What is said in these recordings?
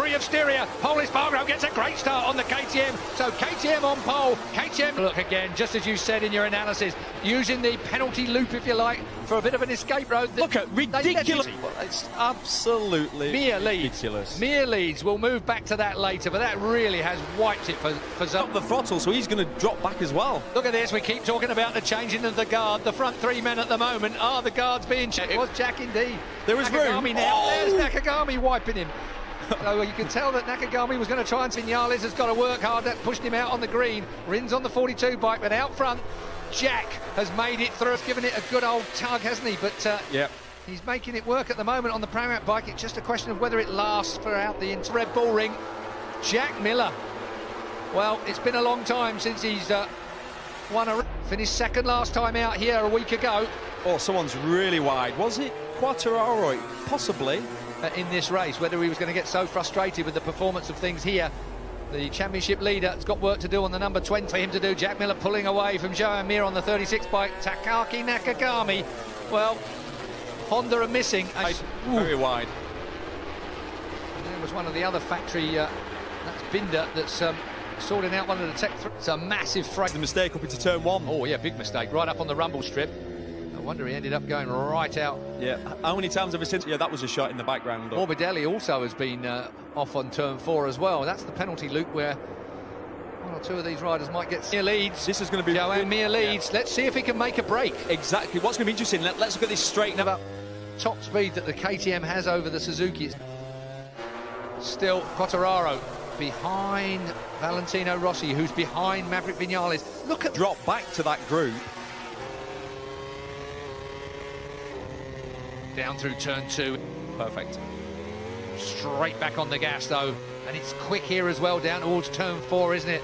Fury of Sytria. Pole Espargaro gets a great start on the KTM. So KTM on pole. KTM, look again, just as you said in your analysis, using the penalty loop, if you like, for a bit of an escape road. Look at ridiculous. It's absolutely ridiculous. Mir leads. We'll move back to that later, but that really has wiped it for Up the throttle, so he's going to drop back as well. Look at this. We keep talking about the changing of the guard. The front three men at the moment are the guards being checked. It was Jack indeed. There was Nakagami room. now. Oh! There's Nakagami wiping him. So you can tell that Nakagami was going to try, and Vinales has got to work hard. That's pushed him out on the green. Rins on the 42 bike, but out front, Jack has made it through. He's given it a good old tug, hasn't he? But yep. He's making it work at the moment on the Pramac bike. It's just a question of whether it lasts throughout the Red Bull ring. Jack Miller. Well, it's been a long time since he's won a... Finished second last time out here a week ago. Oh, someone's really wide. Was it Quartararo? Possibly. In this race, whether he was going to get so frustrated with the performance of things here. The championship leader has got work to do on the number 20 for him to do. Jack Miller pulling away from Joan Mir on the 36 bike. Takaki Nakagami. Well, Honda are missing. Very wide. And there was one of the other factory, that's Binder, that's sorting out one of the tech. It's a massive frame. The mistake up into turn one. Oh yeah, big mistake, right up on the rumble strip. No wonder he ended up going right out. Yeah, how many times ever since? Yeah, that was a shot in the background. Morbidelli also has been off on turn 4 as well. That's the penalty loop where one or two of these riders might get Mir leads. This is going to be Joan Mir leads. Yeah. Let's see if he can make a break. Exactly. What's going to be interesting? Let's look at this straight up. Top speed that the KTM has over the Suzuki. Still Quartararo behind Valentino Rossi, who's behind Maverick Vinales. Look at drop back to that group. Down through turn 2. Perfect. Straight back on the gas though, and it's quick here as well down towards turn 4, isn't it?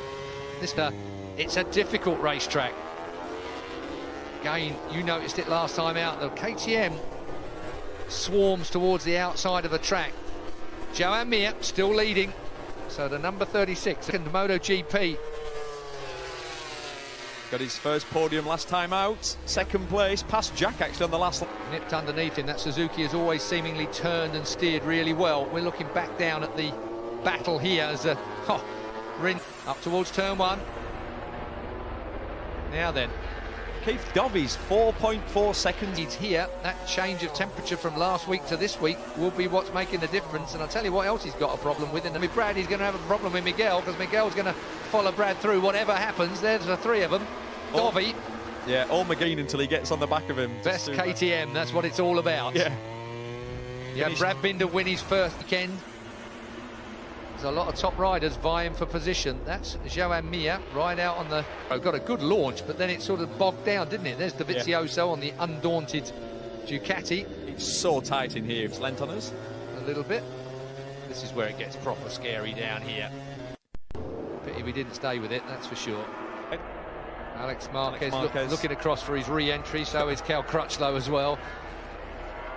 It's a difficult racetrack. Again, you noticed it last time out. The KTM swarms towards the outside of the track. Joan Mir still leading. So the number 36, second Motogp. Got his first podium last time out. Second place, past Jack actually on the last. Nipped underneath him. That Suzuki has always seemingly turned and steered really well. We're looking back down at the battle here as a Rin up towards turn 1. Now then, Keith Dobbie's 4.4 seconds. He's here. That change of temperature from last week to this week will be what's making the difference. And I'll tell you what else he's got a problem with. And with Brad, he's going to have a problem with Miguel, because Miguel's going to follow Brad through whatever happens. There's the three of them. Dovi. Yeah, all McGinn until he gets on the back of him. Best KTM, that's what it's all about. Yeah. Yeah, Brad Binder win his first weekend. There's a lot of top riders vying for position. That's Joan Mir right out on the... Got a good launch, but then it sort of bogged down, didn't it? There's Dovizioso on the undaunted Ducati. It's so tight in here. It's lent on us. A little bit. This is where it gets proper scary down here. Pity we didn't stay with it, that's for sure. Alex Marquez. Looking across for his re-entry, so is Cal Crutchlow as well.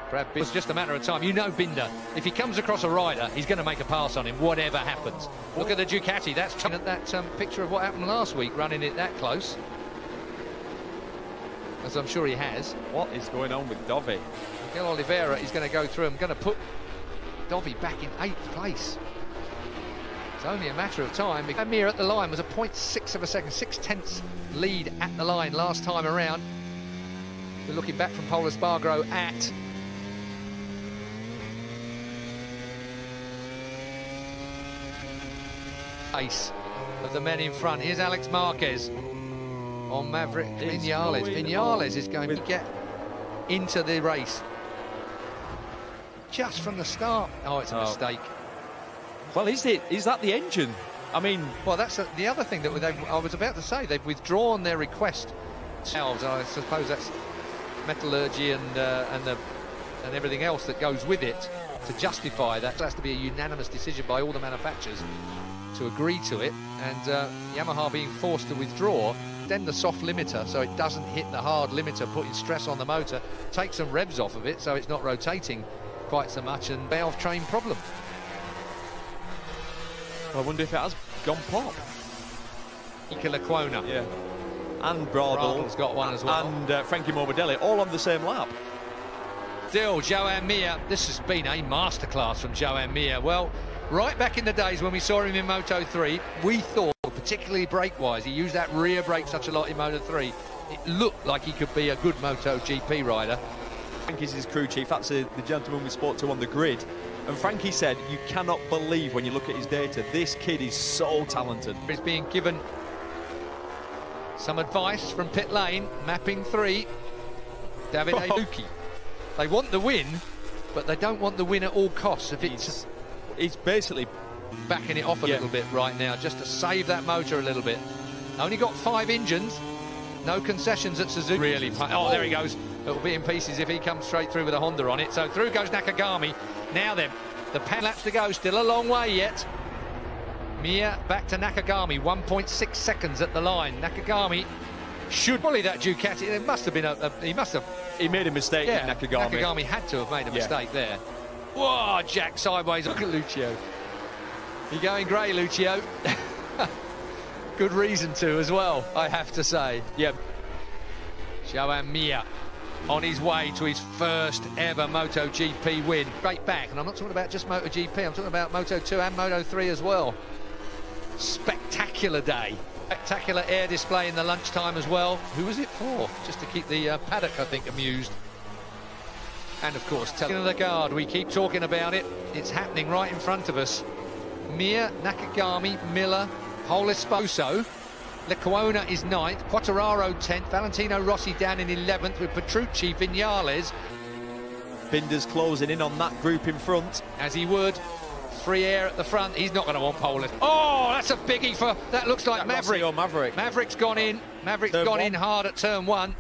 Brad Binder, it's just a matter of time. You know Binder, if he comes across a rider, he's going to make a pass on him, whatever happens. Look at the Ducati. That's that picture of what happened last week, running it that close. As I'm sure he has. What is going on with Dovi? Miguel Oliveira is going to go through. I'm going to put Dovi back in 8th place. It's only a matter of time. Mir at the line was a 0.6 of a second, 6/10 lead at the line last time around. We're looking back from Pole Espargaro at pace of the men in front. Here's Alex Marquez on Maverick Vinales. Vinales is going to get into the race just from the start. Oh, it's a mistake. Well, is that the engine? I mean, well, that's the other thing that I was about to say. They've withdrawn their request. I suppose that's metallurgy and everything else that goes with it to justify that. It has to be a unanimous decision by all the manufacturers to agree to it, and Yamaha being forced to withdraw, then the soft limiter so it doesn't hit the hard limiter, putting stress on the motor, take some revs off of it so it's not rotating quite so much, and valve train problem. I wonder if it has gone pop. Ika Lecuona. Yeah. And Bradl's got one as well. And Frankie Morbidelli, all on the same lap. Still, Joan Mir. This has been a masterclass from Joan Mir. Well, Right back in the days when we saw him in Moto 3, we thought, particularly brake-wise, he used that rear brake such a lot in Moto 3, it looked like he could be a good Motogp rider. Frankie's his crew chief. That's the gentleman we spoke to on the grid. And Frankie said, you cannot believe when you look at his data, this kid is so talented. He's being given some advice from pit lane, mapping 3, Davide Luchi. They want the win, but they don't want the win at all costs. If He's basically backing it off a little bit right now, just to save that motor a little bit. Only got 5 engines, no concessions at Suzuki. Really, oh, there he goes. It'll be in pieces if he comes straight through with a Honda on it. So through goes Nakagami. Now then, the 10 laps to go, still a long way yet. Mir back to Nakagami, 1.6 seconds at the line. Nakagami should bully that Ducati. It must have been he made a mistake, Nakagami. Nakagami had to have made a mistake there. Whoa, Jack sideways. Look at Lucio. You're going grey, Lucio. Good reason to as well, I have to say. Yep. Joan Mir on his way to his first ever MotoGP win. Straight back, and I'm not talking about just MotoGP, I'm talking about Moto2 and Moto3 as well. Spectacular day. Spectacular air display in the lunchtime as well. Who was it for? Just to keep the paddock, I think, amused. And of course, telling the guard, we keep talking about it. It's happening right in front of us. Mir, Nakagami, Miller, Pole Esposo. Lecuona is 9th, Quartararo 10th, Valentino Rossi down in 11th with Petrucci, Viñales. Binder's closing in on that group in front. As he would. Free air at the front. He's not going to want pole. Oh, that's a biggie for... That looks like Maverick. Or Maverick. Maverick's gone in. Maverick's gone in hard at turn 1.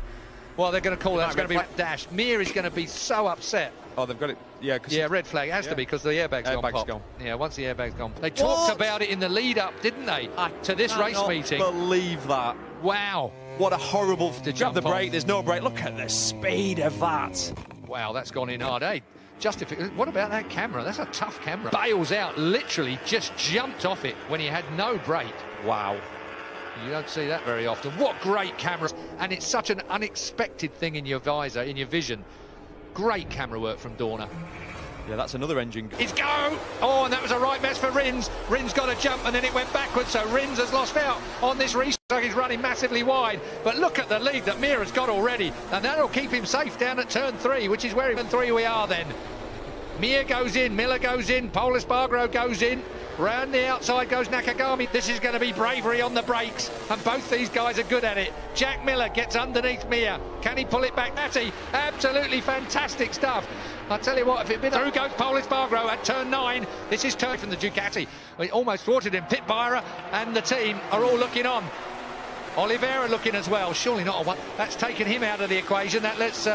Well, they're going to call that. It's going to be dash. Mir is going to be so upset. Oh, they've got it. Yeah, red flag. It has to be because the airbag's gone. Yeah, once the airbag's gone. They talked about it in the lead-up, didn't they, to this race meeting? I believe that. Wow. What a horrible... To jump the brake, there's no brake. Look at the speed of that. Wow, that's gone in hard, eh? What about that camera? That's a tough camera. Bails out, literally just jumped off it when he had no brake. Wow. You don't see that very often. What great camera. And it's such an unexpected thing in your visor, in your vision. Great camera work from Dorna. Yeah, that's another engine. It's go! Oh, and that was a right mess for Rins. Rins got a jump and then it went backwards, so Rins has lost out on this restart. He's running massively wide. But look at the lead that Mir has got already. And that'll keep him safe down at turn 3, which is where in 3 we are then. Mir goes in, Miller goes in, Pole Espargaro goes in. Round the outside goes Nakagami. This is going to be bravery on the brakes, and both these guys are good at it. Jack Miller gets underneath Mir. Can he pull it back? Natty, absolutely fantastic stuff. I tell you what, if it'd been through goes Pole Espargaro at turn 9. This is turn from the Ducati. We almost thwarted him. Pit Byra and the team are all looking on. Oliveira looking as well. Surely not a one. That's taken him out of the equation. That lets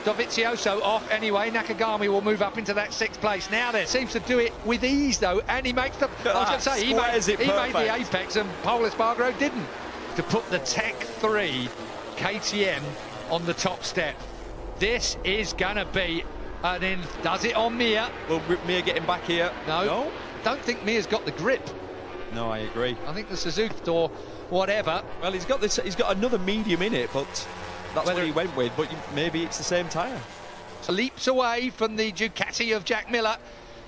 Dovizioso off anyway. Nakagami will move up into that 6th place. Now there seems to do it with ease though, and he makes the... I was going to say, he made the apex and Pole Espargaro didn't. To put the Tech 3 KTM on the top step. This is going to be an in. Does it on Mir? Will Mir getting back here? No. Don't think Mir's got the grip. No, I agree. I think the Suzuki or whatever. Well, he's got another medium in it, but... That's what he went with, but maybe it's the same tyre. Leaps away from the Ducati of Jack Miller.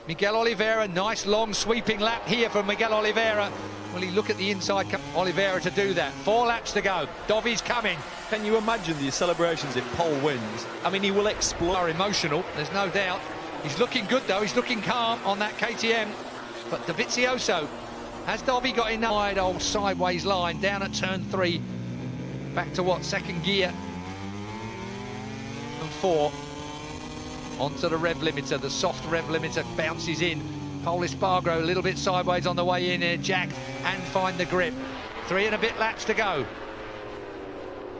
Miguel Oliveira, nice long sweeping lap here from Miguel Oliveira. Will he look at the inside? Oliveira to do that. 4 laps to go. Dovi's coming. Can you imagine the celebrations if Pole wins? I mean, he will explode. Are emotional, there's no doubt. He's looking good though. He's looking calm on that KTM. But Dovizioso, has Dovi got in that wide old sideways line down at turn 3? Back to what, 2nd gear? 4 onto the rev limiter, the soft rev limiter bounces in. Pole Espargaro a little bit sideways on the way in here, Jack, and find the grip. 3 and a bit laps to go.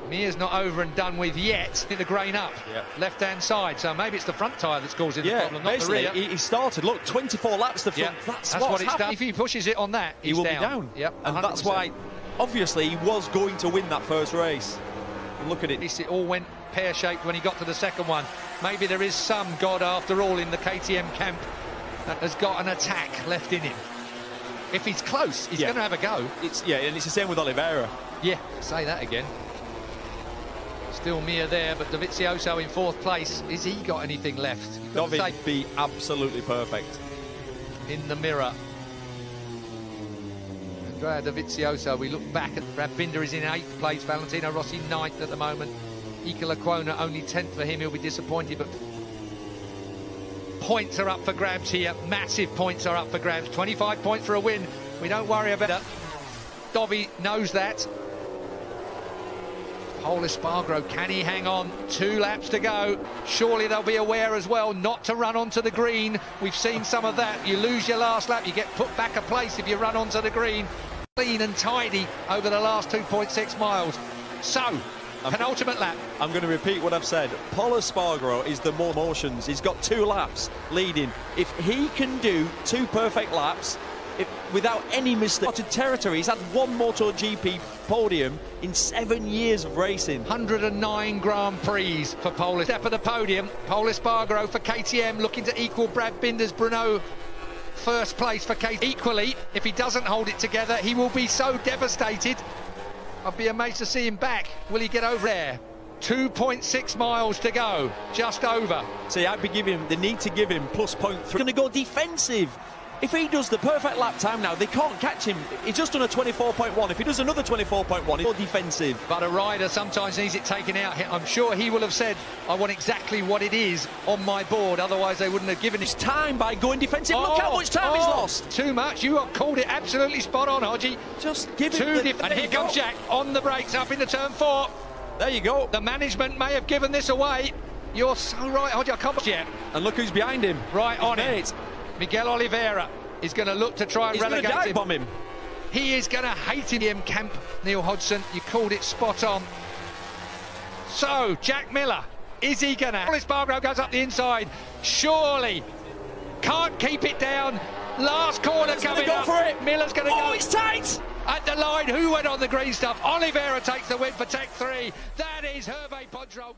Mir's not over and done with yet. In the grain up, left hand side, so maybe it's the front tyre that's causing the problem, not the rear. He started, look, 24 laps the front. That's what it's done. If he pushes it on that, he will be down. Yep, and 100%. That's why, obviously, he was going to win that first race. And look at it. It all went pear-shaped when he got to the second one. Maybe there is some God after all in the KTM camp that has got an attack left in him. If he's close, he's going to have a go. And it's the same with Oliveira. Yeah, say that again. Still Mir there, but Dovizioso in 4th place. Has he got anything left? Dovi would be absolutely perfect. in the mirror. Andrea Dovizioso, we look back at Brad Binder is in 8th place, Valentino Rossi 9th at the moment. Iker Lecuona only 10th for him, he'll be disappointed, but points are up for grabs here, massive points are up for grabs, 25 points for a win, we don't worry about that. Dovi knows that. Pol Espargaro, can he hang on? 2 laps to go. Surely they'll be aware as well not to run onto the green. We've seen some of that. You lose your last lap, you get put back a place if you run onto the green. Clean and tidy over the last 2.6 miles. So, penultimate lap. I'm going to repeat what I've said. Pol Espargaro is the more motions. He's got 2 laps leading. If he can do 2 perfect laps, without any mistake, territory. He's had 1 Motogp podium in 7 years of racing. 109 Grand Prix for Pol. Step of the podium, Pol Espargaro for KTM, looking to equal Brad Binder's Brno. First place for KTM. Equally, if he doesn't hold it together, he will be so devastated. I'd be amazed to see him back. Will he get over there? 2.6 miles to go, just over. See, I'd be giving, they need to give him plus 0.3. Going to go defensive. If he does the perfect lap time now, they can't catch him. He's just done a 24.1. If he does another 24.1, he's more defensive. But a rider sometimes needs it taken out. I'm sure he will have said, I want exactly what it is on my board, otherwise they wouldn't have given him time by going defensive. Look how much time he's lost. Too much. You have called it absolutely spot on, Hodgie. Just give him And here comes Jack on the brakes up into turn 4. There you go. The management may have given this away. You're so right, Hodgie. I can't yet. And look who's behind him. Right on it. Miguel Oliveira is going to look to try and relegate him. He's going to dive bomb him. He is going to hate him, Camp Neil Hodgson. You called it spot on. So, Jack Miller, is he going to? Pol Espargaro goes up the inside. Surely. Can't keep it down. Last corner coming up. Go for it. Miller's going to go. Oh, it's tight. At the line, who went on the green stuff? Oliveira takes the win for Tech 3. That is Hervé Pontrol.